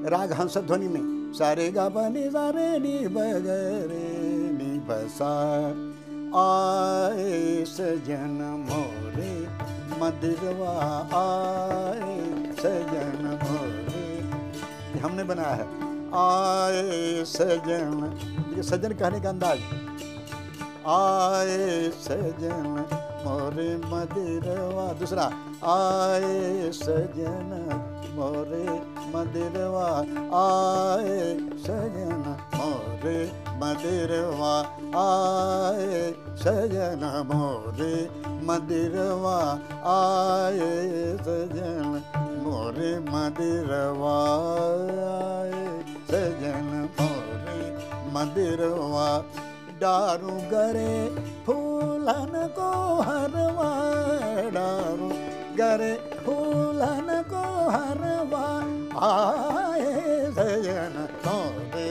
राग हंस ध्वनि में सारे गा बनी सारे नी बगरे नी बसा आए सजन मोरे मदिरवा आए सजन मोरे, ये हमने बनाया है। आए सजन, ये सजन कहने का अंदाज, आए सजन मोरे मदिरवा। दूसरा आए सजन मोरे मदिरवा आए सजन मोरे मदिरवा आए सजन मोरे मदिरवा आए सजन मोरे मदिरवा आए सजन मोरे मदिरवा। डारू गरे फूलन को हरवा, डारू गरे फूलन को हरवा आए सजन मोरे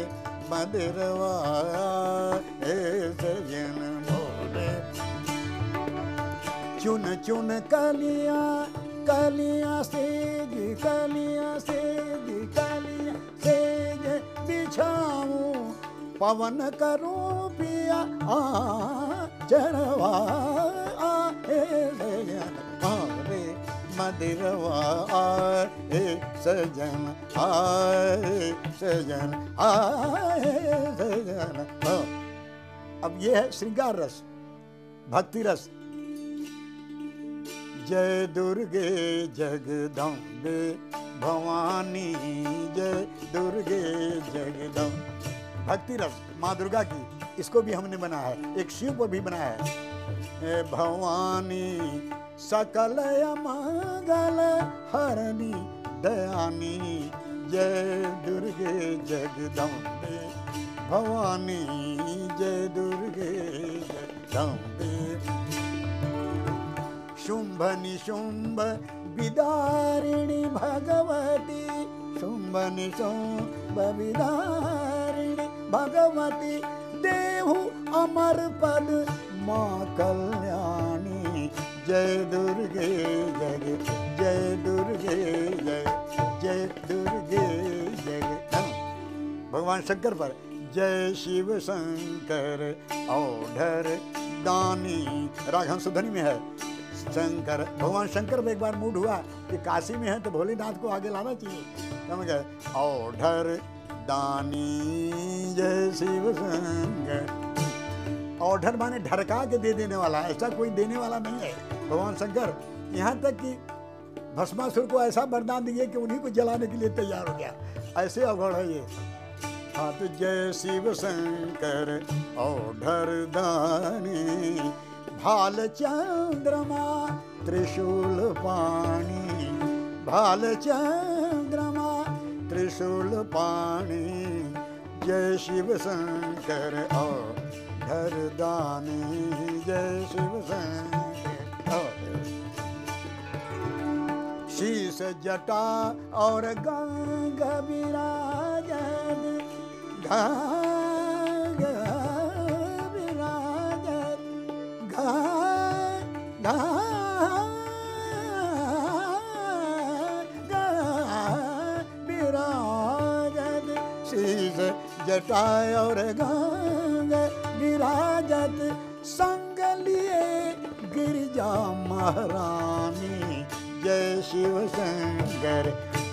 मदिरवा आए सजन मोरे। चुन चुन कलियां कलियां सेज, कलियां सेज, कलियां सेज बिछाऊं पवन करूं पिया चढ़वा आए सजन मोरे मदिरवा आए सजन आए सजन आए सजन। अब ये है श्रृंगार रस, भक्ति रस। जय दुर्गे जगदम्बे भवानी, जय दुर्गे जगदम्बे, भक्ति रस माँ दुर्गा की, इसको भी हमने बनाया है। एक शिव पर भी बनाया है। भवानी सकल मंगल हरणी दयानी, जय दुर्गे जगदम्बे भवानी, जय दुर्गे जगदम्बे। शुंभ निशुंभ विदारिणी भगवती, शुंभ निशुंभ विदारिणी भगवती, देहु अमर पद माँ कल्याणी, जय दुर्गे जग, जय दुर्गे जग, जय दुर्गे जग। भगवान शंकर पर जय शिव शंकर औढर दानी, राग हंस ध्वनि में है। शंकर, भगवान शंकर में एक बार मूड हुआ कि काशी में है तो भोलेनाथ को आगे लाना चाहिए, समझ गए। औढर दानी जय शिव शंकर। औढर माने ढरका के दे देने वाला, ऐसा कोई देने वाला नहीं है भगवान शंकर। यहाँ तक कि भस्मासुर को ऐसा वरदान दिए कि उन्हीं को जलाने के लिए तैयार हो गया, ऐसे अवगढ़ है ये। हाँ तो जय शिव शंकर औढर दानी, भाल चंद्रमा त्रिशूल पाणी, भाल चंद्रमा त्रिशूल पाणी, जय शिव शंकर औढर दानी, जय शिव शंकर। शीश जटा और गंगा विराजत, गंगा विराजत, विराजत, शीश जटा और गंगा विराजत, संग लिए गिरिजा महारानी, जय शिव शंकर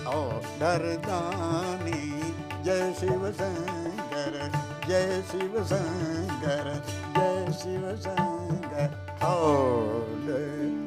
औढर दानी, जय शिव शंकर, जय शिव शंकर, जय शिव शंकर।